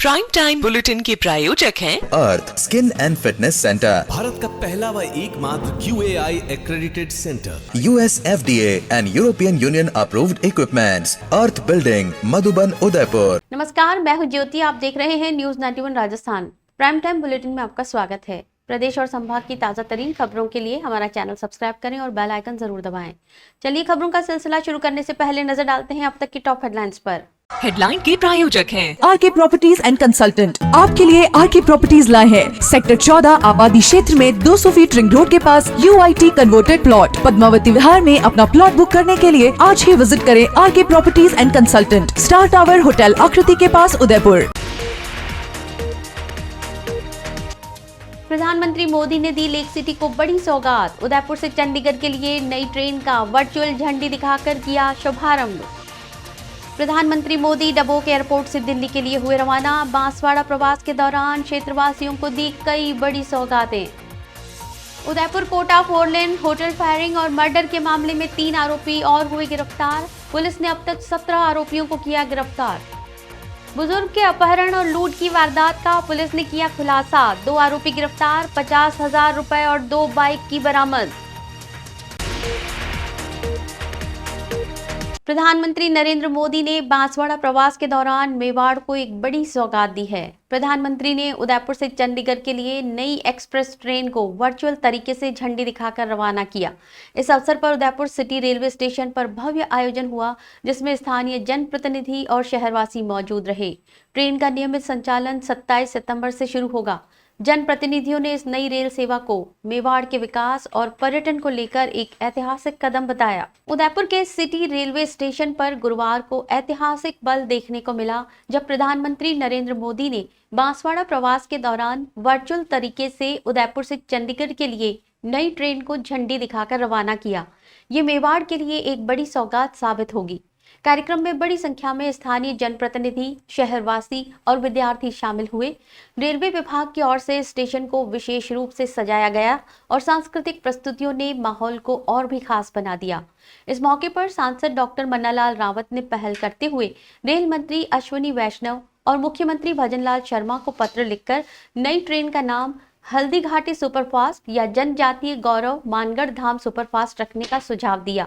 Prime time bulletin के प्रायोजक हैं Earth Skin and Fitness Centre, Bharat का पहला व एकमात्र QAI accredited centre, US FDA and European Union approved equipments, Earth Building, Madhuban, Udaipur. नमस्कार, मैं हूं ज्योति। आप देख रहे हैं News 91 Rajasthan. Prime time bulletin में आपका स्वागत है। प्रदेश और संभाग की ताजा तरीन खबरों के लिए हमारा चैनल सब्सक्राइब करें और बेल आइकन जरूर दबाएं। चलिए खबरों का सिलसिला शुरू करने से पहले नजर डालते हैं अब तक की टॉप हेडलाइंस पर। हेडलाइन के प्रायोजक हैं आरके प्रॉपर्टीज एंड कंसल्टेंट। आपके लिए आरके प्रॉपर्टीज लाए हैं सेक्टर 14 आबादी क्षेत्र में 200 फीट रिंग रोड के पास UIT converted plot. Padmavati Vihar में अपना प्लॉट बुक करने के लिए आज ही विजिट करें RK properties and consultant, star tower hotel Aakriti के पास, उदयपुर। प्रधानमंत्री मोदी ने दी लेक सिटी को बड़ी सौगात। उदयपुर से चंडीगढ़ के लिए नई ट्रेन का वर्चुअल झंडी दिखाकर किया शुभारंभ। प्रधानमंत्री मोदी डबोक एयरपोर्ट से दिल्ली के लिए हुए रवाना। बांसवाड़ा प्रवास के दौरान क्षेत्रवासियों को दी कई बड़ी सौगातें। उदयपुर कोटा 4 लेन होटल फायरिंग और मर्डर के मामले में 3 आरोपी और हुए गिरफ्तार। पुलिस ने अब तक 17 आरोपियों को किया गिरफ्तार। बुजुर्ग के अपहरण और लूट की वारदात का पुलिस ने किया खुलासा। 2 आरोपी गिरफ्तार, 50,000 रुपए और 2 बाइक की बरामद। प्रधानमंत्री नरेंद्र मोदी ने बांसवाड़ा प्रवास के दौरान मेवाड़ को एक बड़ी सौगात दी है। प्रधानमंत्री ने उदयपुर से चंडीगढ़ के लिए नई एक्सप्रेस ट्रेन को वर्चुअल तरीके से झंडी दिखाकर रवाना किया। इस अवसर पर उदयपुर सिटी रेलवे स्टेशन पर भव्य आयोजन हुआ, जिसमें स्थानीय जनप्रतिनिधि और शहरवासी मौजूद रहे। ट्रेन का नियमित संचालन 27 सितंबर से शुरू होगा। जनप्रतिनिधियों ने इस नई रेल सेवा को मेवाड़ के विकास और पर्यटन को लेकर एक ऐतिहासिक कदम बताया। उदयपुर के सिटी रेलवे स्टेशन पर गुरुवार को ऐतिहासिक पल देखने को मिला, जब प्रधानमंत्री नरेंद्र मोदी ने बांसवाड़ा प्रवास के दौरान वर्चुअल तरीके से उदयपुर से चंडीगढ़ के लिए नई ट्रेन को झंडी दिखाकर रवाना किया। ये मेवाड़ के लिए एक बड़ी सौगात साबित होगी। कार्यक्रम में बड़ी संख्या में स्थानीय जनप्रतिनिधि, शहरवासी और विद्यार्थी शामिल हुए। रेलवे विभाग की ओर से स्टेशन को विशेष रूप से सजाया गया और सांस्कृतिक प्रस्तुतियों ने माहौल को और भी खास बना दिया। इस मौके पर सांसद डॉक्टर मन्नालाल रावत ने पहल करते हुए रेल मंत्री अश्विनी वैष्णव और मुख्यमंत्री भजनलाल शर्मा को पत्र लिखकर नई ट्रेन का नाम हल्दी घाटी सुपरफास्ट या जनजातीय गौरव मानगढ़ धाम सुपरफास्ट रखने का सुझाव दिया।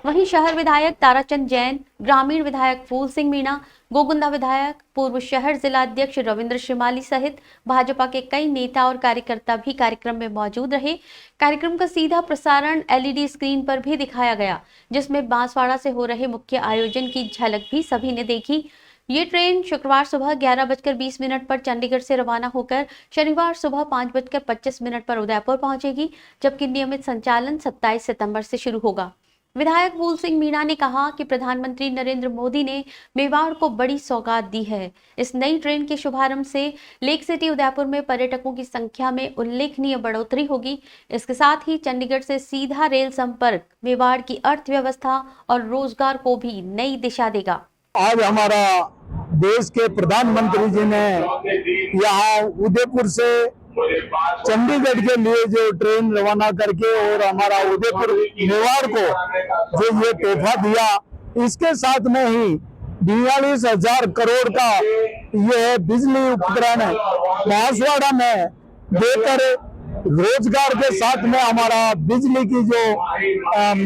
वहीं शहर विधायक ताराचंद जैन, ग्रामीण विधायक फूल सिंह मीणा, गोगुंदा विधायक, पूर्व शहर जिला अध्यक्ष रविंद्र श्रीमाली सहित भाजपा के कई नेता और कार्यकर्ता भी कार्यक्रम में मौजूद रहे। कार्यक्रम का सीधा प्रसारण LED स्क्रीन पर भी दिखाया गया, जिसमें बांसवाड़ा से हो रहे मुख्य आयोजन की झलक भी सभी ने देखी। ये ट्रेन शुक्रवार सुबह 11:20 पर चंडीगढ़ से रवाना होकर शनिवार सुबह 5:25 पर उदयपुर पहुंचेगी, जबकि नियमित संचालन 27 सितंबर से शुरू होगा। विधायक फूल सिंह मीणा ने कहा कि प्रधानमंत्री नरेंद्र मोदी ने मेवाड़ को बड़ी सौगात दी है। इस नई ट्रेन के शुभारंभ से लेक सिटी उदयपुर में पर्यटकों की संख्या में उल्लेखनीय बढ़ोतरी होगी। इसके साथ ही चंडीगढ़ से सीधा रेल संपर्क मेवाड़ की अर्थव्यवस्था और रोजगार को भी नई दिशा देगा। आज हमारा देश के प्रधानमंत्री जी ने यहाँ उदयपुर से चंडीगढ़ के लिए जो ट्रेन रवाना करके और हमारा उदयपुर मेवाड़ को जो ये तोहफा दिया, इसके साथ में ही 42,000 करोड़ का ये बिजली उपकरण बांसवाड़ा में देकर रोजगार के साथ में हमारा बिजली की जो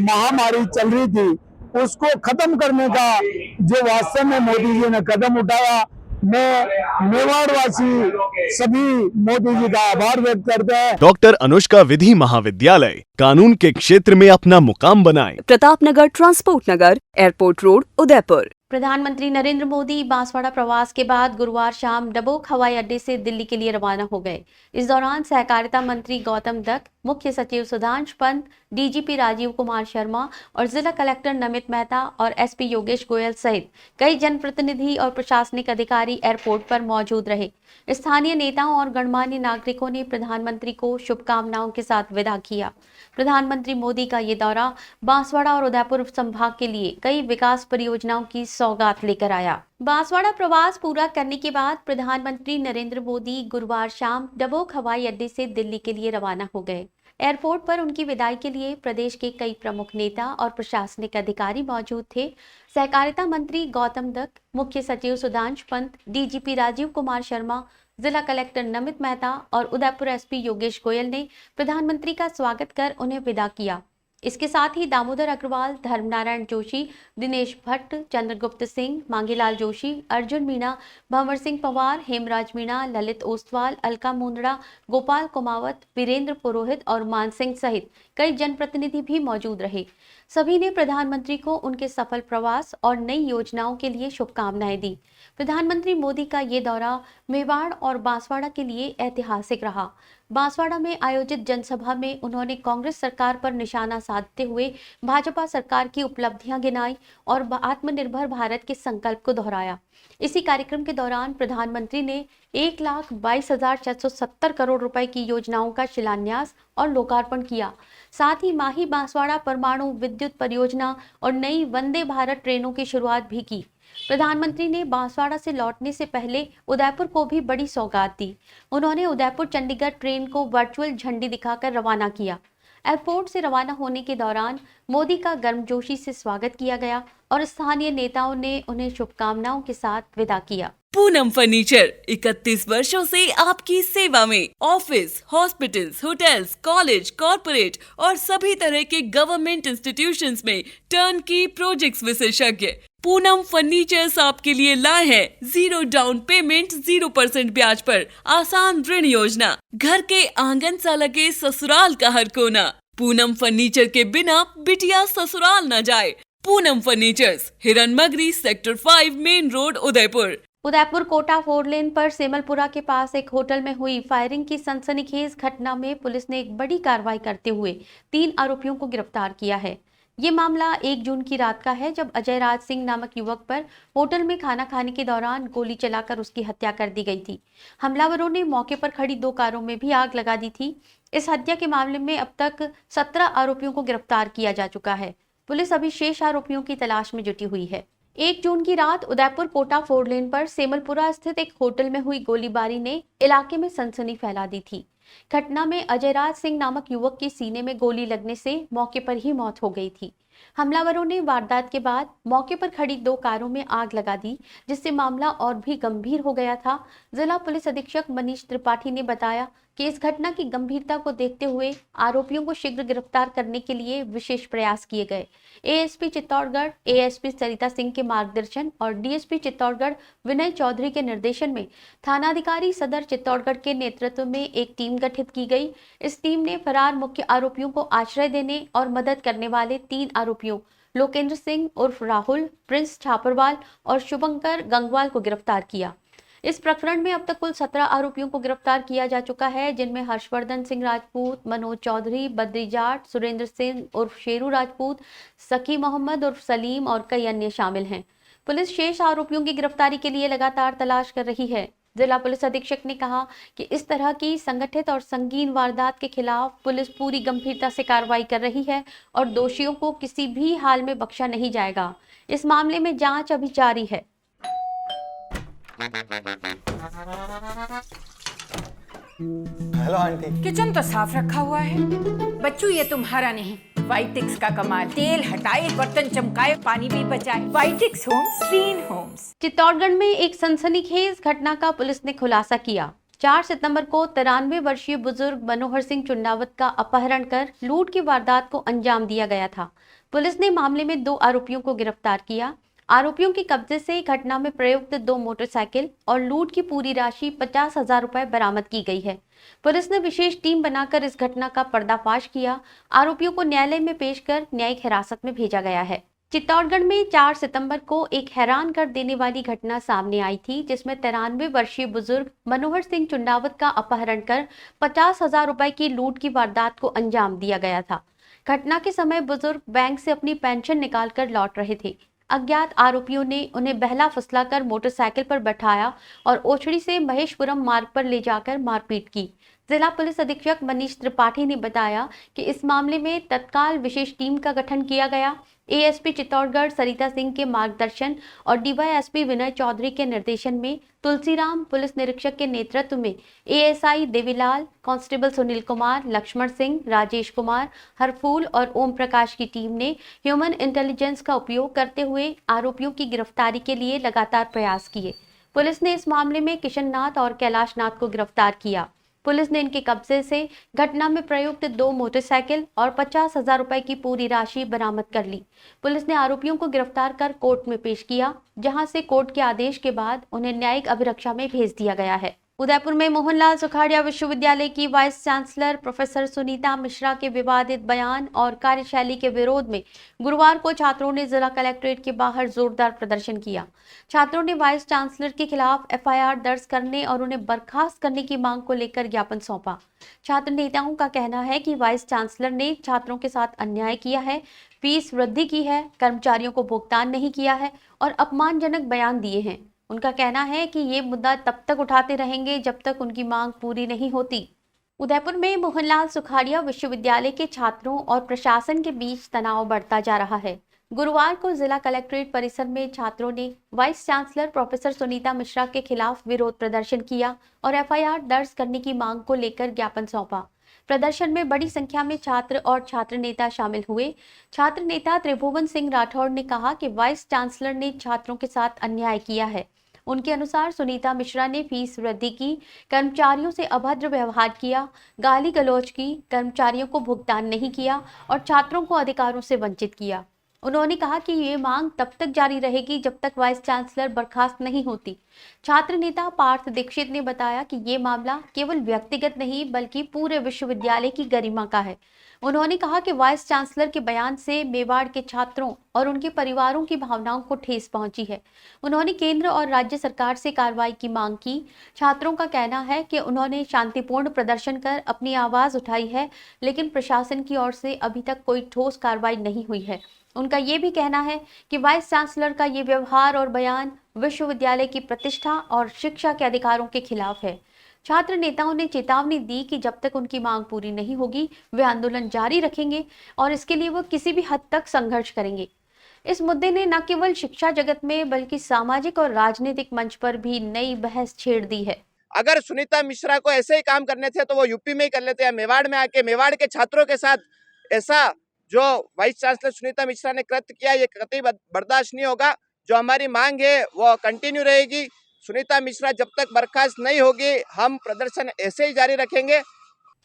महामारी चल रही थी उसको खत्म करने का जो वास्तव में मोदी जी ने कदम उठाया, मैं मेवाड़ वासी सभी मोदी जी का आभार व्यक्त करते हैं। डॉक्टर अनुष्का विधि महाविद्यालय, कानून के क्षेत्र में अपना मुकाम बनाए। प्रतापनगर, ट्रांसपोर्ट नगर, एयरपोर्ट रोड, उदयपुर। प्रधानमंत्री नरेंद्र मोदी बांसवाड़ा प्रवास के बाद गुरुवार शाम डबोक हवाई अड्डे से दिल्ली के लिए रवाना हो गए। इस दौरान सहकारिता मंत्री गौतम दत्त, मुख्य सचिव सुधांश पंत, DGP राजीव कुमार शर्मा और जिला कलेक्टर नमित मेहता और SP योगेश गोयल सहित कई जनप्रतिनिधि और प्रशासनिक अधिकारी एयरपोर्ट पर मौजूद रहे। स्थानीय नेताओं और गणमान्य नागरिकों ने प्रधानमंत्री को शुभकामनाओं के साथ विदा किया। प्रधानमंत्री मोदी का ये दौरा बांसवाड़ा और उदयपुर संभाग के लिए कई विकास परियोजनाओं की सौगात लेकर आया। बांसवाड़ा प्रवास पूरा करने के बाद प्रधानमंत्री नरेंद्र मोदी गुरुवार शाम डबोक हवाई अड्डे से दिल्ली के लिए रवाना हो गए। एयरपोर्ट पर उनकी विदाई के लिए प्रदेश के कई प्रमुख नेता और प्रशासनिक अधिकारी मौजूद थे। सहकारिता मंत्री गौतम दत्त, मुख्य सचिव सुधांशु पंत, डीजीपी राजीव कुमार शर्मा, जिला कलेक्टर नमित मेहता और उदयपुर एसपी योगेश गोयल ने प्रधानमंत्री का स्वागत कर उन्हें विदा किया। इसके साथ ही दामोदर अग्रवाल, धर्मनारायण जोशी, दिनेश भट्ट, चंद्रगुप्त सिंह, मांगीलाल जोशी, अर्जुन मीणा, भंवर सिंह पवार, हेमराज मीणा, ललित ओसवाल, अलका मुंदड़ा, गोपाल कुमावत, वीरेंद्र पुरोहित और मान सिंह सहित कई जनप्रतिनिधि भी मौजूद रहे। सभी ने प्रधानमंत्री को उनके सफल प्रवास और नई योजनाओं के लिए शुभकामनाएं दी। प्रधानमंत्री मोदी का ये दौरा मेवाड़ और बांसवाड़ा के लिए ऐतिहासिक रहा। बांसवाड़ा में आयोजित जनसभा में उन्होंने कांग्रेस सरकार पर निशाना साधते हुए भाजपा सरकार की उपलब्धियां गिनाई और आत्मनिर्भर भारत के संकल्प को दोहराया। इसी कार्यक्रम के दौरान प्रधानमंत्री ने 1,22,470 करोड़ रुपए की योजनाओं का शिलान्यास और लोकार्पण किया। साथ ही माही बांसवाड़ा परमाणु विद्युत परियोजना और नई वंदे भारत ट्रेनों की शुरुआत भी की। प्रधानमंत्री ने बांसवाड़ा से लौटने से पहले उदयपुर को भी बड़ी सौगात दी। उन्होंने उदयपुर चंडीगढ़ ट्रेन को वर्चुअल झंडी दिखाकर रवाना किया। एयरपोर्ट से रवाना होने के दौरान मोदी का गर्मजोशी से स्वागत किया गया और स्थानीय नेताओं ने उन्हें शुभकामनाओं के साथ विदा किया। पूनम फर्नीचर 31 वर्षों से आपकी सेवा में। Office, hospitals, hotels, college, corporate और सभी तरह के गवर्नमेंट इंस्टीट्यूशंस में टर्नकी प्रोजेक्ट्स विशेषज्ञ पूनम फर्नीचर्स आपके लिए लाए हैं 0 डाउन पेमेंट 0% ब्याज पर आसान ऋण योजना। घर के आंगन सा लगे ससुराल का हर कोना। पूनम फर्नीचर के बिना बिटिया ससुराल न जाए। Poonam furnitures, Hiranmagri, sector 5, main road, Udaipur. Udaipur Kota 4 lane पर सेमलपुरा के पास एक होटल में हुई फायरिंग की सनसनीखेज घटना में पुलिस ने एक बड़ी कार्रवाई करते हुए 3 आरोपियों को गिरफ्तार किया है। ये मामला 1 जून की रात का है, जब अजय राज सिंह नामक युवक पर होटल में खाना खाने के दौरान गोली चलाकर उसकी हत्या कर दी गई थी। हमलावरों ने मौके पर खड़ी 2 कारों में भी आग लगा दी थी। इस हत्या के मामले में अब तक 17 आरोपियों को गिरफ्तार किया जा चुका है। पुलिस अभी शेष आरोपियों की तलाश में जुटी हुई है। 1 जून की रात उदयपुर कोटा 4 लेन पर सेमलपुरा स्थित एक होटल में हुई गोलीबारी ने इलाके में सनसनी फैला दी थी। घटना में अजयराज सिंह नामक युवक के सीने में गोली लगने से मौके पर ही मौत हो गई थी। हमलावरों ने वारदात के बाद मौके पर खड़ी 2 कारों में आग लगा दी, जिससे मामला और भी गंभीर हो गया था। जिला पुलिस अधीक्षक मनीष त्रिपाठी ने बताया कि इस घटना की गंभीरता को देखते हुए आरोपियों को शीघ्र गिरफ्तार करने के लिए विशेष प्रयास किए गए। एएसपी चित्तौड़गढ़ एएसपी सरिता सिंह के मार्गदर्शन और डीएसपी चित्तौड़गढ़ विनय चौधरी के निर्देशन में थानाधिकारी सदर चित्तौड़गढ़ के नेतृत्व में एक टीम गठित की गई। इस टीम ने फरार मुख्य आरोपियों को आश्रय देने और मदद करने वाले 3 आरोपियों लोकेंद्र सिंह उर्फ राहुल, प्रिंस छापरवाल और शुभंकर गंगवाल को गिरफ्तार किया। इस प्रकरण में अब तक कुल 17 आरोपियों को गिरफ्तार किया जा चुका है, जिनमें हर्षवर्धन सिंह राजपूत, मनोज चौधरी, बद्री जाट, सुरेंद्र सिंह उर्फ शेरू राजपूत, सखी मोहम्मद उर्फ सलीम और कई अन्य शामिल हैं। पुलिस शेष आरोपियों की गिरफ्तारी के लिए लगातार तलाश कर रही है। जिला पुलिस अधीक्षक ने कहा कि इस तरह की संगठित और संगीन वारदात के खिलाफ पुलिस पूरी गंभीरता से कार्रवाई कर रही है और दोषियों को किसी भी हाल में बख्शा नहीं जाएगा। इस मामले में जांच अभी जारी है। Hello aunty. किचन तो साफ रखा हुआ है। बच्चू ये तुम्हारा नहीं, वाइटिक्स का कमाल। तेल हटाए, बर्तन चमकाए, पानी भी बचाए। वाइटिक्स होम्स, क्लीन होम्स। चित्तौड़गढ़ में एक सनसनीखेज घटना का पुलिस ने खुलासा किया। 4 सितंबर को 93 वर्षीय बुजुर्ग मनोहर सिंह चुंडावत का अपहरण कर लूट की वारदात को अंजाम दिया गया था। पुलिस ने मामले में 2 आरोपियों को गिरफ्तार किया। आरोपियों के कब्जे से घटना में प्रयुक्त 2 मोटरसाइकिल और लूट की पूरी राशि 50,000 रुपए बरामद की गई है। पुलिस ने विशेष टीम बनाकर इस घटना का पर्दाफाश किया। आरोपियों को न्यायालय में पेश कर न्यायिक हिरासत में भेजा गया है। चित्तौड़गढ़ में 4 सितंबर को एक हैरान कर देने वाली घटना सामने आई थी, जिसमें 93 वर्षीय बुजुर्ग मनोहर सिंह चुंडावत का अपहरण कर 50,000 रुपए की लूट की वारदात को अंजाम दिया गया था। घटना के समय बुजुर्ग बैंक से अपनी पेंशन निकालकर लौट रहे थे। अज्ञात आरोपियों ने उन्हें बहला फुसलाकर मोटरसाइकिल पर बैठाया और ओछड़ी से महेशपुरम मार्ग पर ले जाकर मारपीट की। जिला पुलिस अधीक्षक मनीष त्रिपाठी ने बताया कि इस मामले में तत्काल विशेष टीम का गठन किया गया। एएसपी चित्तौड़गढ़ सरिता सिंह के मार्गदर्शन और डीवाईएसपी विनय चौधरी के निर्देशन में तुलसीराम पुलिस निरीक्षक के नेतृत्व में एएसआई देवीलाल, कांस्टेबल सुनील कुमार, लक्ष्मण सिंह, राजेश कुमार, हरफूल और ओम प्रकाश की टीम ने ह्यूमन इंटेलिजेंस का उपयोग करते हुए आरोपियों की गिरफ्तारी के लिए लगातार प्रयास किए। पुलिस ने इस मामले में किशन नाथ और कैलाश नाथ को गिरफ्तार किया। पुलिस ने इनके कब्जे से घटना में प्रयुक्त 2 मोटरसाइकिल और 50,000 रुपए की पूरी राशि बरामद कर ली। पुलिस ने आरोपियों को गिरफ्तार कर कोर्ट में पेश किया, जहां से कोर्ट के आदेश के बाद उन्हें न्यायिक अभिरक्षा में भेज दिया गया है। उदयपुर में मोहनलाल सुखाड़िया विश्वविद्यालय की vice chancellor professor Sunita Mishra के विवादित बयान और कार्यशैली के विरोध में गुरुवार को छात्रों ने जिला कलेक्ट्रेट के बाहर जोरदार प्रदर्शन किया। छात्रों ने वाइस चांसलर के खिलाफ एफआईआर दर्ज करने और उन्हें बर्खास्त करने की मांग को लेकर ज्ञापन सौंपा। छात्र नेताओं का कहना है कि वाइस चांसलर ने छात्रों के साथ अन्याय किया है, फीस वृद्धि की है, कर्मचारियों को भुगतान नहीं किया है और अपमानजनक बयान दिए हैं। उनका कहना है कि ये मुद्दा तब तक उठाते रहेंगे जब तक उनकी मांग पूरी नहीं होती। उदयपुर में मोहनलाल सुखाड़िया विश्वविद्यालय के छात्रों और प्रशासन के बीच तनाव बढ़ता जा रहा है। गुरुवार को जिला कलेक्ट्रेट परिसर में छात्रों ने vice chancellor professor Sunita Mishra के खिलाफ विरोध प्रदर्शन किया और एफआईआर दर्ज करने की मांग को लेकर ज्ञापन सौंपा। प्रदर्शन में बड़ी संख्या में छात्र और छात्र नेता शामिल हुए। छात्र नेता त्रिभुवन सिंह राठौड़ ने कहा कि वाइस चांसलर ने छात्रों के साथ अन्याय किया है। उनके अनुसार सुनीता मिश्रा ने फीस वृद्धि की, कर्मचारियों से अभद्र व्यवहार किया, गाली गलौज की, कर्मचारियों को भुगतान नहीं किया और छात्रों को अधिकारों से वंचित किया। उन्होंने कहा कि ये मांग तब तक जारी रहेगी जब तक वाइस चांसलर बर्खास्त नहीं होती। छात्र नेता पार्थ दीक्षित ने बताया कि ये मामला केवल व्यक्तिगत नहीं बल्कि पूरे विश्वविद्यालय की गरिमा का है। उन्होंने कहा कि वाइस चांसलर के बयान से मेवाड़ के छात्रों और उनके परिवारों की भावनाओं को ठेस पहुंची है। उन्होंने केंद्र और राज्य सरकार से कार्रवाई की मांग की। छात्रों का कहना है कि उन्होंने शांतिपूर्ण प्रदर्शन कर अपनी आवाज उठाई है, लेकिन प्रशासन की ओर से अभी तक कोई ठोस कार्रवाई नहीं हुई है। उनका ये भी कहना है कि वाइस चांसलर का ये व्यवहार और बयान विश्वविद्यालय की प्रतिष्ठा और शिक्षा के अधिकारों के खिलाफ है। छात्र नेताओं ने चेतावनी दी कि जब तक उनकी मांग पूरी नहीं होगी वे आंदोलन जारी रखेंगे और इसके लिए वो किसी भी हद तक संघर्ष करेंगे। इस मुद्दे ने न केवल शिक्षा जगत में बल्कि सामाजिक और राजनीतिक मंच पर भी नई बहस छेड़ दी है। अगर सुनीता मिश्रा को ऐसे ही काम करने थे तो वो यूपी में ही कर लेते हैं, मेवाड़ में आके मेवाड़ के छात्रों के साथ ऐसा जो वाइस चांसलर सुनीता मिश्रा ने कृत्य किया ये कतई बर्दाश्त नहीं होगा। जो हमारी मांग है वो कंटिन्यू रहेगी। सुनीता मिश्रा जब तक बर्खास्त नहीं होगी हम प्रदर्शन ऐसे ही जारी रखेंगे।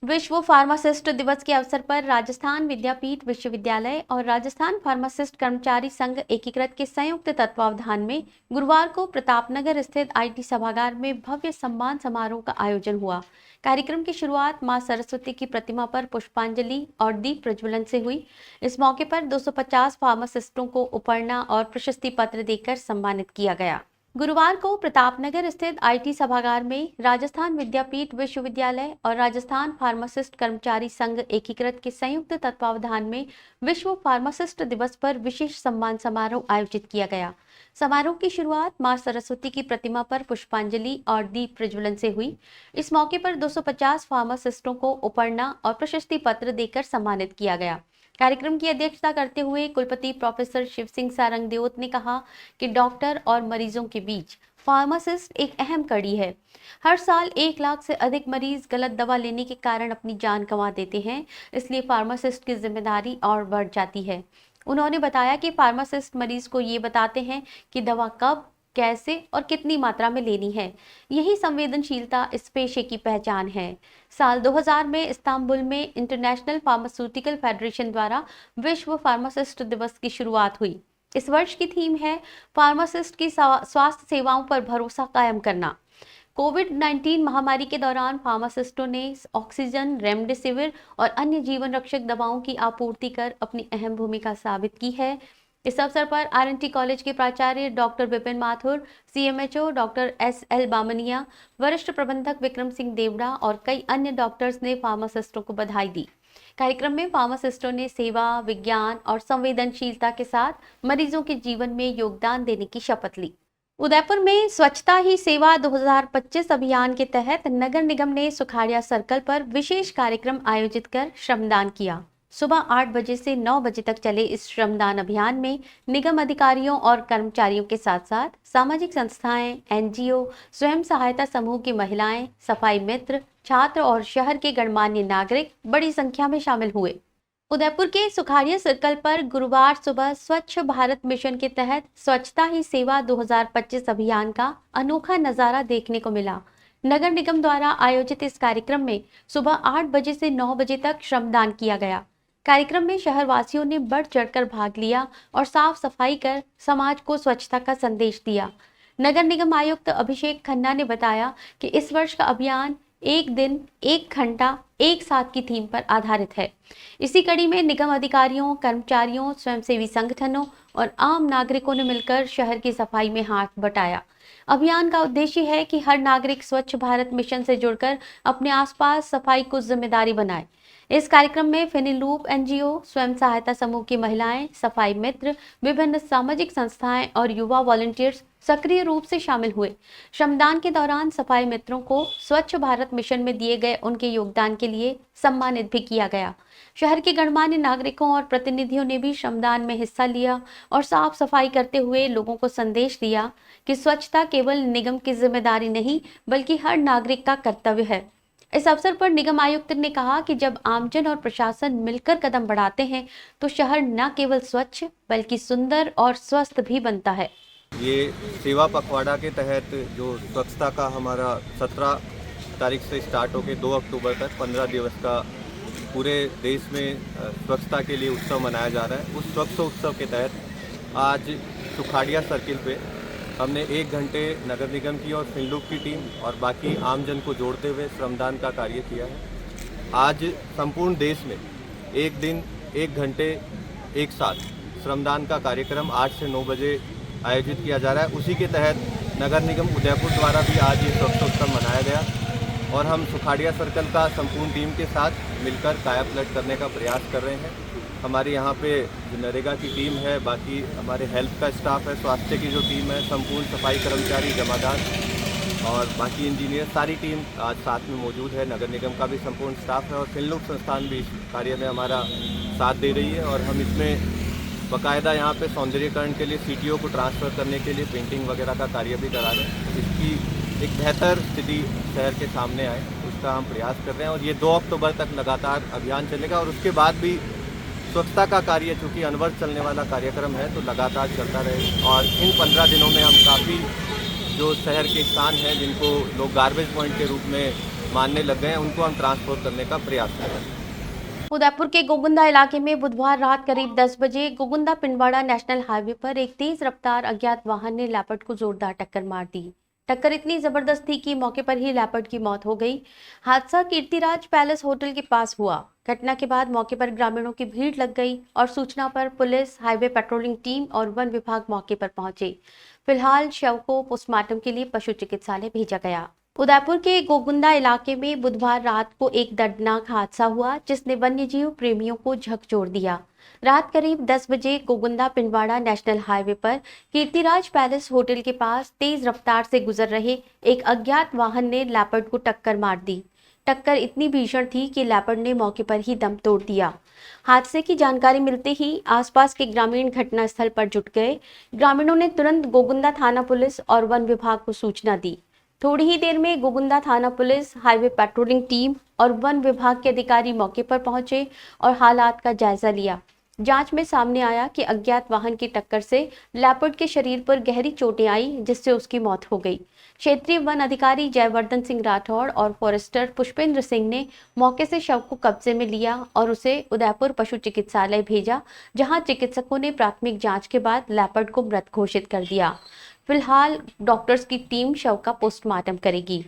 विश्व फार्मासिस्ट दिवस के अवसर पर राजस्थान विद्यापीठ विश्वविद्यालय और राजस्थान फार्मासिस्ट कर्मचारी संघ एकीकृत के संयुक्त तत्वावधान में गुरुवार को प्रतापनगर स्थित आईटी सभागार में भव्य सम्मान समारोह का आयोजन हुआ। कार्यक्रम की शुरुआत मां सरस्वती की प्रतिमा पर पुष्पांजलि और दीप प्रज्वलन से हुई। इस मौके पर 250 फार्मासिस्टों को उपरना और प्रशस्ति पत्र देकर सम्मानित किया गया। गुरुवार को प्रतापनगर स्थित आईटी सभागार में राजस्थान विद्यापीठ विश्वविद्यालय और राजस्थान फार्मासिस्ट कर्मचारी संघ एकीकृत के संयुक्त तत्वावधान में विश्व फार्मासिस्ट दिवस पर विशेष सम्मान समारोह आयोजित किया गया। समारोह की शुरुआत मां सरस्वती की प्रतिमा पर पुष्पांजलि और दीप प्रज्वलन से हुई। इस मौके पर 250 फार्मासिस्टों को उपरना और प्रशस्ति पत्र देकर सम्मानित किया गया। कार्यक्रम की अध्यक्षता करते हुए कुलपति प्रोफेसर शिव सिंह सारंगदेओत ने कहा कि डॉक्टर और मरीजों के बीच फार्मासिस्ट एक अहम कड़ी है। हर साल 1 लाख से अधिक मरीज गलत दवा लेने के कारण अपनी जान गंवा देते हैं, इसलिए फार्मासिस्ट की जिम्मेदारी और बढ़ जाती है। उन्होंने बताया कि फार्मासिस्ट मरीज को ये बताते हैं कि दवा कब, कैसे और कितनी मात्रा में लेनी है। यही संवेदनशीलता इस पेशे की पहचान है। साल 2000 में इस्तांबुल में इंटरनेशनल फार्मास्यूटिकल फेडरेशन द्वारा विश्व फार्मासिस्ट दिवस की शुरुआत हुई। इस वर्ष की थीम है फार्मासिस्ट की स्वास्थ्य सेवाओं पर भरोसा कायम करना। कोविड-19 महामारी के दौरान फार्मासिस्टों ने ऑक्सीजन, रेमडेसिविर और अन्य जीवन रक्षक दवाओं की आपूर्ति कर अपनी अहम भूमिका साबित की है। इस अवसर पर आरएनटी कॉलेज के प्राचार्य doctor Vipin Mathur, CMHO doctor SL Bamania, वरिष्ठ प्रबंधक विक्रम सिंह देवड़ा और कई अन्य डॉक्टर्स ने फार्मासिस्टों को बधाई दी। कार्यक्रम में फार्मासिस्टों ने सेवा, विज्ञान और संवेदनशीलता के साथ मरीजों के जीवन में योगदान देने की शपथ ली। उदयपुर में स्वच्छता ही सेवा 2025 अभियान के तहत नगर निगम ने सुखाड़िया सर्कल पर विशेष कार्यक्रम आयोजित कर श्रमदान किया। सुबह 8 बजे से 9 बजे तक चले इस श्रमदान अभियान में निगम अधिकारियों और कर्मचारियों के साथ साथ सामाजिक संस्थाएं, एनजीओ, स्वयं सहायता समूह की महिलाएं, सफाई मित्र, छात्र और शहर के गणमान्य नागरिक बड़ी संख्या में शामिल हुए। उदयपुर के सुखाड़िया सर्कल पर गुरुवार सुबह स्वच्छ भारत मिशन के तहत स्वच्छता ही सेवा 2025 अभियान का अनोखा नजारा देखने को मिला। नगर निगम द्वारा आयोजित इस कार्यक्रम में सुबह 8 बजे से 9 बजे तक श्रमदान किया गया। कार्यक्रम में शहरवासियों ने बढ़ चढ़कर भाग लिया और साफ सफाई कर समाज को स्वच्छता का संदेश दिया। नगर निगम आयुक्त अभिषेक खन्ना ने बताया कि इस वर्ष का अभियान 1 दिन 1 घंटा 1 साथ की थीम पर आधारित है। इसी कड़ी में निगम अधिकारियों, कर्मचारियों, स्वयंसेवी संगठनों और आम नागरिकों ने मिलकर शहर की सफाई में हाथ बटाया। अभियान का उद्देश्य है कि हर नागरिक स्वच्छ भारत मिशन से जुड़कर अपने आसपास सफाई को जिम्मेदारी बनाए। इस कार्यक्रम में फिनिलूप एनजीओ, स्वयं सहायता समूह की महिलाएं, सफाई मित्र, विभिन्न सामाजिक संस्थाएं और युवा वॉलंटियर्स सक्रिय रूप से शामिल हुए। श्रमदान के दौरान सफाई मित्रों को स्वच्छ भारत मिशन में दिए गए उनके योगदान के लिए सम्मानित भी किया गया। शहर के गणमान्य नागरिकों और प्रतिनिधियों ने भी श्रमदान में हिस्सा लिया और साफ सफाई करते हुए लोगों को संदेश दिया कि स्वच्छता केवल निगम की जिम्मेदारी नहीं बल्कि हर नागरिक का कर्तव्य है। इस अवसर पर निगम आयुक्त ने कहा कि जब आमजन और प्रशासन मिलकर कदम बढ़ाते हैं तो शहर न केवल स्वच्छ बल्कि सुंदर और स्वस्थ भी बनता है। ये सेवा पखवाड़ा के तहत जो स्वच्छता का हमारा 17 तारीख से स्टार्ट होकर 2 अक्टूबर तक 15 दिवस का पूरे देश में स्वच्छता के लिए उत्सव मनाया जा रहा है। उस स्वच्छ उत्सव के तहत आज सुखाड़िया सर्किल पे हमने 1 घंटे नगर निगम की और फिनलुप की टीम और बाकी आमजन को जोड़ते हुए श्रमदान का कार्य किया है। आज संपूर्ण देश में 1 दिन 1 घंटे 1 साथ श्रमदान का कार्यक्रम 8 से 9 बजे आयोजित किया जा रहा है। उसी के तहत नगर निगम उदयपुर द्वारा भी आज ये स्वच्छ उत्सव मनाया गया और हम सुखाड़िया सर्कल का संपूर्ण टीम के साथ मिलकर काया पलट करने का प्रयास कर रहे हैं। हमारे यहाँ पे जो नरेगा की टीम है, बाकी हमारे हेल्थ का स्टाफ है, स्वास्थ्य की जो टीम है, संपूर्ण सफाई कर्मचारी, जमादार और बाकी इंजीनियर, सारी टीम आज साथ में मौजूद है। नगर निगम का भी संपूर्ण स्टाफ है और फिनलुप संस्थान भी इस कार्य में हमारा साथ दे रही है और हम इसमें बाकायदा यहाँ पे सौंदर्यीकरण के लिए सीटीओ को ट्रांसफ़र करने के लिए पेंटिंग वगैरह का कार्य भी करा रहे हैं। इसकी एक बेहतर स्थिति शहर के सामने आए उसका हम प्रयास कर रहे हैं और ये 2 अक्टूबर तक लगातार अभियान चलेगा और उसके बाद भी स्वच्छता का कार्य चूँकि अनवरत चलने वाला कार्यक्रम है तो लगातार चलता रहे और इन 15 दिनों में हम काफ़ी जो शहर के स्थान हैं जिनको लोग गार्बेज पॉइंट के रूप में मानने लग गए हैं उनको हम ट्रांसपोर्ट करने का प्रयास कर रहे हैं। उदयपुर के गोगुंदा इलाके में बुधवार रात करीब 10 बजे गोगुंदा पिंडवाड़ा नेशनल हाईवे पर एक तेज रफ्तार अज्ञात वाहन ने लैपट को जोरदार टक्कर मार दी। टक्कर इतनी जबरदस्त थी कि मौके पर ही लैपट की मौत हो गई। हादसा कीर्तिराज पैलेस होटल के पास हुआ। घटना के बाद मौके पर ग्रामीणों की भीड़ लग गई और सूचना पर पुलिस, हाईवे पेट्रोलिंग टीम और वन विभाग मौके पर पहुंचे। फिलहाल शव को पोस्टमार्टम के लिए पशु चिकित्सालय भेजा गया। उदयपुर के गोगुंदा इलाके में बुधवार रात को एक दर्दनाक हादसा हुआ जिसने वन्यजीव प्रेमियों को झकझोर दिया। रात करीब 10 बजे गोगुंदा पिंडवाड़ा नेशनल हाईवे पर कीर्तिराज पैलेस होटल के पास तेज रफ्तार से गुजर रहे एक अज्ञात वाहन ने लैपर्ड को टक्कर मार दी। टक्कर इतनी भीषण थी कि लैपर्ड ने मौके पर ही दम तोड़ दिया। हादसे की जानकारी मिलते ही आसपास के ग्रामीण घटनास्थल पर जुट गए। ग्रामीणों ने तुरंत गोगुंदा थाना पुलिस और वन विभाग को सूचना दी। थोड़ी ही देर में गोगुंदा थाना पुलिस, हाईवे पेट्रोलिंग टीम और वन विभाग के अधिकारी मौके पर पहुंचे और हालात का जायजा लिया। जांच में सामने आया कि अज्ञात वाहन की टक्कर से लैपर्ड के शरीर पर गहरी चोटें आई जिससे उसकी मौत हो गई। क्षेत्रीय वन अधिकारी जयवर्धन सिंह राठौड़ और फॉरेस्टर पुष्पेंद्र सिंह ने मौके से शव को कब्जे में लिया और उसे उदयपुर पशु चिकित्सालय भेजा, जहां चिकित्सकों ने प्राथमिक जांच के बाद लैपर्ड को मृत घोषित कर दिया। फिलहाल डॉक्टर्स की टीम शव का पोस्टमार्टम करेगी।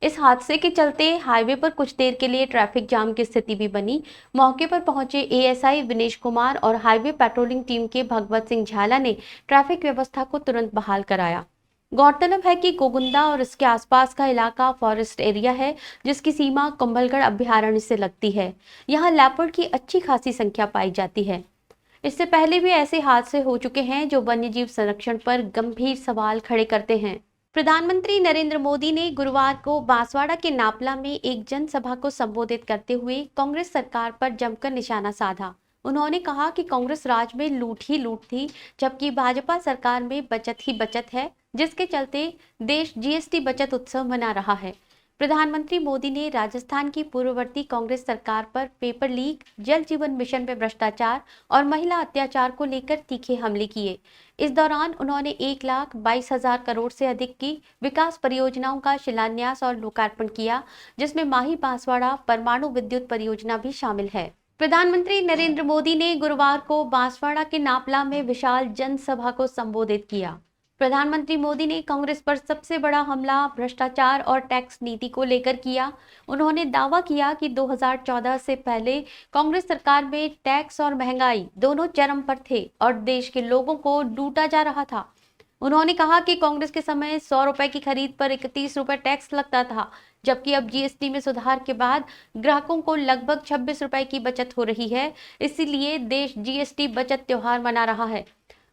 इस हादसे के चलते हाईवे पर कुछ देर के लिए ट्रैफिक जाम की स्थिति भी बनी। मौके पर पहुंचे एएसआई विनेश कुमार और हाईवे पेट्रोलिंग टीम के भगवत सिंह झाला ने ट्रैफिक व्यवस्था को तुरंत बहाल कराया। गौरतलब है कि गोगुंदा और इसके आसपास का इलाका फॉरेस्ट एरिया है जिसकी सीमा कुंभलगढ़ अभ्यारण्य से लगती है। यहाँ लैपर्ड की अच्छी खासी संख्या पाई जाती है। इससे पहले भी ऐसे हादसे हो चुके हैं जो वन्यजीव संरक्षण पर गंभीर सवाल खड़े करते हैं। प्रधानमंत्री नरेंद्र मोदी ने गुरुवार को बांसवाड़ा के नापला में एक जनसभा को संबोधित करते हुए कांग्रेस सरकार पर जमकर निशाना साधा। उन्होंने कहा कि कांग्रेस राज में लूट ही लूट थी, जबकि भाजपा सरकार में बचत ही बचत है, जिसके चलते देश जीएसटी बचत उत्सव मना रहा है। प्रधानमंत्री मोदी ने राजस्थान की पूर्ववर्ती कांग्रेस सरकार पर पेपर लीक, जल जीवन मिशन में भ्रष्टाचार और महिला अत्याचार को लेकर तीखे हमले किए। इस दौरान उन्होंने 1,22,000 करोड़ से अधिक की विकास परियोजनाओं का शिलान्यास और लोकार्पण किया, जिसमें माही बांसवाड़ा परमाणु विद्युत परियोजना भी शामिल है। प्रधानमंत्री नरेंद्र मोदी ने गुरुवार को बांसवाड़ा के नापला में विशाल जनसभा को संबोधित किया। प्रधानमंत्री मोदी ने कांग्रेस पर सबसे बड़ा हमला भ्रष्टाचार और टैक्स नीति को लेकर किया। उन्होंने दावा किया कि 2014 से पहले कांग्रेस सरकार में टैक्स और महंगाई दोनों चरम पर थे और देश के लोगों को लूटा जा रहा था। उन्होंने कहा कि कांग्रेस के समय 100 रुपए की खरीद पर 31 रुपए टैक्स लगता था, जबकि अब जीएसटी में सुधार के बाद ग्राहकों को लगभग 26 रुपए की बचत हो रही है। इसीलिए देश जीएसटी बचत त्योहार मना रहा है।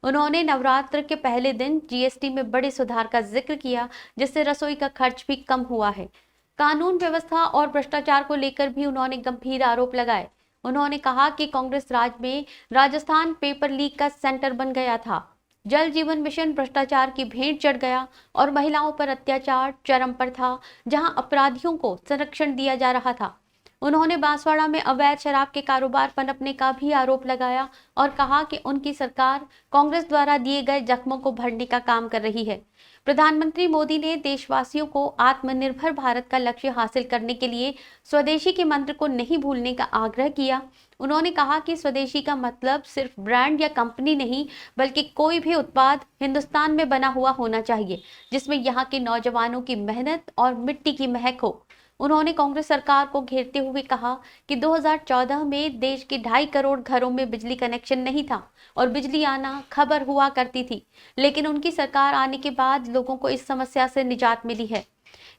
उन्होंने नवरात्र के पहले दिन जीएसटी में बड़े सुधार का जिक्र किया, जिससे रसोई का खर्च भी कम हुआ है। कानून व्यवस्था और भ्रष्टाचार को लेकर भी उन्होंने गंभीर आरोप लगाए। उन्होंने कहा कि कांग्रेस राज में राजस्थान पेपर लीक का सेंटर बन गया था, जल जीवन मिशन भ्रष्टाचार की भेंट चढ़ गया और महिलाओं पर अत्याचार चरम पर था, जहां अपराधियों को संरक्षण दिया जा रहा था। उन्होंने बांसवाड़ा में अवैध शराब के कारोबार पनपने का भी आरोप लगाया और कहा कि उनकी सरकार कांग्रेस द्वारा दिए गए जख्मों को भरने का काम कर रही है। प्रधानमंत्री मोदी ने देशवासियों को आत्मनिर्भर भारत का लक्ष्य हासिल करने के लिए स्वदेशी के मंत्र को नहीं भूलने का आग्रह किया। उन्होंने कहा कि स्वदेशी का मतलब सिर्फ ब्रांड या कंपनी नहीं, बल्कि कोई भी उत्पाद हिंदुस्तान में बना हुआ होना चाहिए, जिसमें यहाँ के नौजवानों की मेहनत और मिट्टी की महक हो। उन्होंने कांग्रेस सरकार को घेरते हुए कहा कि 2014 में देश के 2.5 करोड़ घरों में बिजली कनेक्शन नहीं था और बिजली आना खबर हुआ करती थी, लेकिन उनकी सरकार आने के बाद लोगों को इस समस्या से निजात मिली है।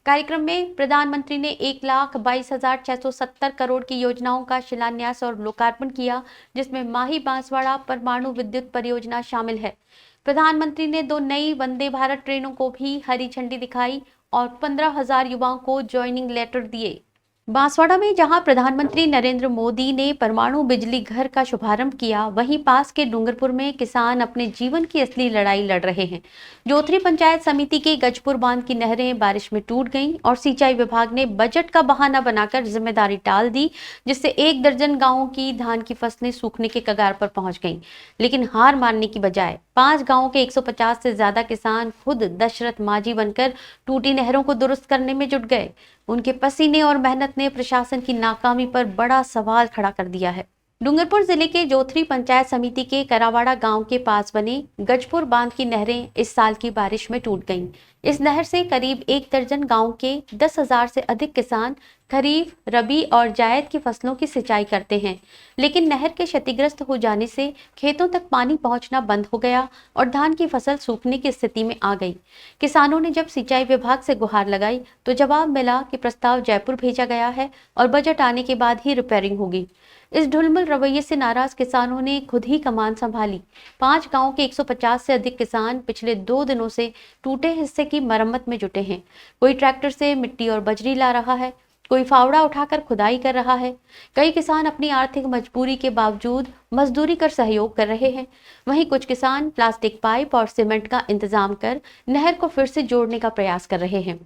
कार्यक्रम में प्रधानमंत्री ने 1,22,670 करोड़ की योजनाओं का शिलान्यास और लोकार्पण किया, जिसमें माही बांसवाड़ा परमाणु विद्युत परियोजना शामिल है। प्रधानमंत्री ने 2 नई वंदे भारत ट्रेनों को भी हरी झंडी दिखाई और 15,000 युवाओं को ज्वाइनिंग लेटर दिए। बांसवाड़ा में जहां प्रधानमंत्री नरेंद्र मोदी ने परमाणु बिजली घर का शुभारंभ किया, वहीं पास के डूंगरपुर में किसान अपने जीवन की असली लड़ाई लड़ रहे हैं। जोथरी पंचायत समिति के गजपुर बांध की नहरें बारिश में टूट गईं और सिंचाई विभाग ने बजट का बहाना बनाकर जिम्मेदारी टाल दी, जिससे 1 दर्जन गांवों की धान की फसलें सूखने के कगार पर पहुंच गईं। लेकिन हार मानने की बजाय 5 गांवों के 150 से ज्यादा किसान खुद दशरथ माझी बनकर टूटी नहरों को दुरुस्त करने में जुट गए। उनके पसीने और मेहनत ने प्रशासन की नाकामी पर बड़ा सवाल खड़ा कर दिया है। डूंगरपुर जिले के जोथरी पंचायत समिति के करावाड़ा गांव के पास बने गजपुर बांध की नहरें इस साल की बारिश में टूट गईं। इस नहर से करीब 1 दर्जन गांव के 10,000 से अधिक किसान खरीफ, रबी और जायद की फसलों की सिंचाई करते हैं, लेकिन नहर के क्षतिग्रस्त हो जाने से खेतों तक पानी पहुंचना बंद हो गया और धान की फसल सूखने की स्थिति में आ गई। किसानों ने जब सिंचाई विभाग से गुहार लगाई तो जवाब मिला कि प्रस्ताव जयपुर भेजा गया है और बजट आने के बाद ही रिपेयरिंग होगी। इस ढुलमुल रवैये से नाराज किसानों ने खुद ही कमान संभाली। 5 गांवों के 150 से अधिक किसान पिछले 2 दिनों से टूटे हिस्से की मरम्मत में जुटे हैं। कोई ट्रैक्टर से मिट्टी और बजरी ला रहा है, कोई फावड़ा उठाकर खुदाई कर रहा है। कई किसान अपनी आर्थिक मजबूरी के बावजूद मजदूरी कर सहयोग कर रहे हैं। वहीं कुछ किसान प्लास्टिक पाइप और सीमेंट का इंतजाम कर नहर को फिर से जोड़ने का प्रयास कर रहे हैं।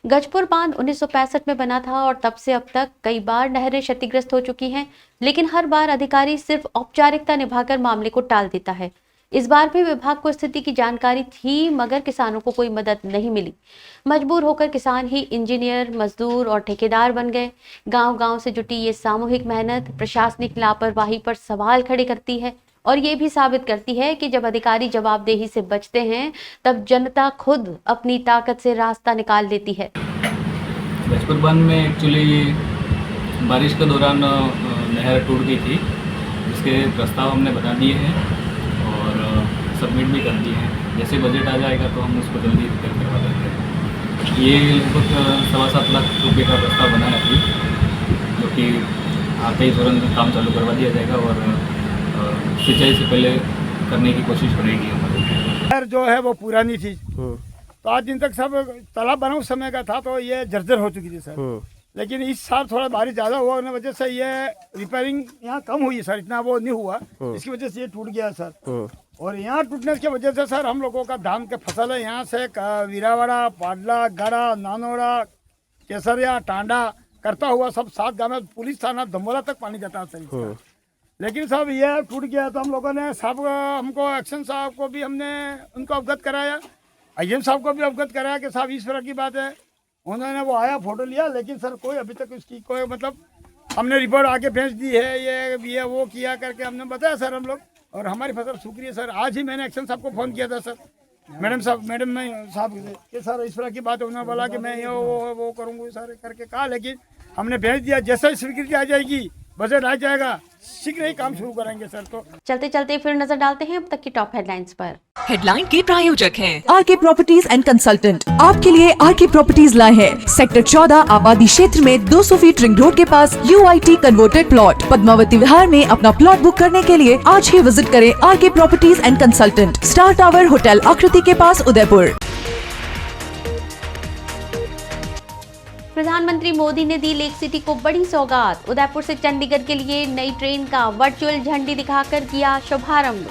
गजपुर बांध 1965 में बना था और तब से अब तक कई बार नहरें क्षतिग्रस्त हो चुकी हैं, लेकिन हर बार अधिकारी सिर्फ औपचारिकता निभाकर मामले को टाल देता है। इस बार भी विभाग को स्थिति की जानकारी थी, मगर किसानों को कोई मदद नहीं मिली। मजबूर होकर किसान ही इंजीनियर, मजदूर और ठेकेदार बन गए। गांव-गांव से जुटी ये सामूहिक मेहनत प्रशासनिक लापरवाही पर सवाल खड़े करती है और ये भी साबित करती है कि जब अधिकारी जवाबदेही से बचते हैं, तब जनता खुद अपनी ताकत से रास्ता निकाल लेती है। गजपुर बांध में एक्चुअली बारिश के दौरान नहर टूट गई थी, जिसके प्रस्ताव हमने बता दिए हैं और सबमिट भी कर दिए हैं। जैसे बजट आ जाएगा तो हम उसको जल्दी रिपेयर करवा देंगे। ये लगभग 7.25 लाख रुपये का प्रस्ताव बना है अभी, जो कि आते ही तुरंत काम चालू करवा दिया जाएगा और सिंचाई से पहले करने की कोशिश रहेगी हमारी। नहर जो है वो पुरानी थी, तो आज दिन तक सब तालाब बना उस समय का था, तो ये जर्जर हो चुकी थी सर। लेकिन इस साल थोड़ा बारिश ज़्यादा हुआ होने वजह से ये रिपेयरिंग यहाँ कम हुई सर, इतना वो नहीं हुआ, इसकी वजह से ये टूट गया सर। और यहाँ टूटने की वजह से सर हम लोगों का धान के फसल है, यहाँ से वीरावाड़ा, पाडला, गड़ा, नानोड़ा, केसरिया, टांडा करता हुआ सब 7 गाँव में पुलिस थाना दमोला तक पानी जाता है सर। लेकिन साहब ये टूट गया, तो हम लोगों ने साहब हमको एक्शन साहब को भी हमने उनको अवगत कराया, IM साहब को भी अवगत कराया कि साहब इस तरह की बात है। उन्होंने वो आया, फोटो लिया, लेकिन सर कोई अभी तक उसकी कोई मतलब हमने रिपोर्ट आके भेज दी है, ये वो किया करके हमने बताया सर हम लोग, और हमारी फसल सूख रही है सर। आज ही मैंने एक्शन साहब को फ़ोन किया था सर, मैडम साहब कि सर इस तरह की बात है। उन्होंने बोला कि मैं ये वो करूँगा सर करके कहा, लेकिन हमने भेज दिया, जैसा ही स्वीकृति आ जाएगी, बजट आ जाएगा, शीघ्र ही काम शुरू करेंगे सर। तो चलते चलते फिर नजर डालते हैं अब तक की टॉप हेडलाइंस पर। हेडलाइन के प्रायोजक हैं आरके प्रॉपर्टीज एंड कंसल्टेंट। आपके लिए आरके प्रॉपर्टीज लाए हैं सेक्टर 14 आबादी क्षेत्र में 200 फीट रिंग रोड के पास UIT converted plot. Padmavati Vihar में अपना प्लॉट बुक करने के लिए आज ही विजिट करें RK properties and consultant, star tower hotel Aakriti के पास, उदयपुर। प्रधानमंत्री मोदी ने दी लेक सिटी को बड़ी सौगात। उदयपुर से चंडीगढ़ के लिए नई ट्रेन का वर्चुअल झंडी दिखाकर किया शुभारंभ।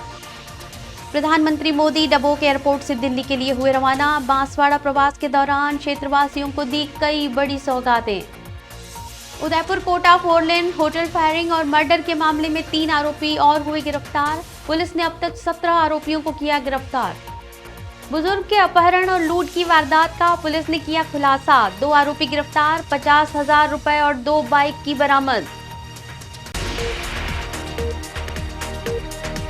प्रधानमंत्री मोदी डबोक एयरपोर्ट से दिल्ली के लिए हुए रवाना। बांसवाड़ा प्रवास के दौरान क्षेत्रवासियों को दी कई बड़ी सौगातें। उदयपुर कोटा 4 लेन होटल फायरिंग और मर्डर के मामले में 3 आरोपी और हुए गिरफ्तार। पुलिस ने अब तक 17 आरोपियों को किया गिरफ्तार। बुजुर्ग के अपहरण और लूट की वारदात का पुलिस ने किया खुलासा। 2 आरोपी गिरफ्तार, 50,000 रुपए और 2 बाइक की बरामद।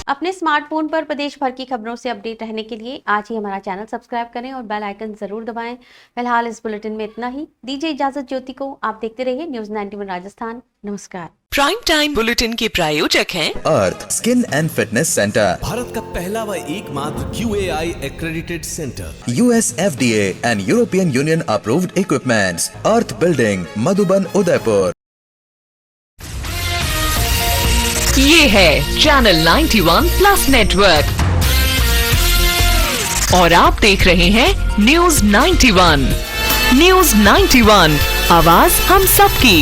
अपने स्मार्टफोन पर प्रदेश भर की खबरों से अपडेट रहने के लिए आज ही हमारा चैनल सब्सक्राइब करें और बेल आइकन जरूर दबाएं। फिलहाल इस बुलेटिन में इतना ही। दीजिए इजाजत ज्योति को। आप देखते रहिए न्यूज़ 91 राजस्थान। नमस्कार। प्राइम टाइम बुलेटिन के प्रायोजक हैं Earth Skin and Fitness Centre, Bharat का पहला व एकमात्र QAI accredited centre, US FDA and European Union approved equipments, Earth Building, Madhuban, Udaipur. ये है चैनल 91 प्लस नेटवर्क और आप देख रहे हैं न्यूज़ 91। न्यूज़ 91, आवाज हम सबकी।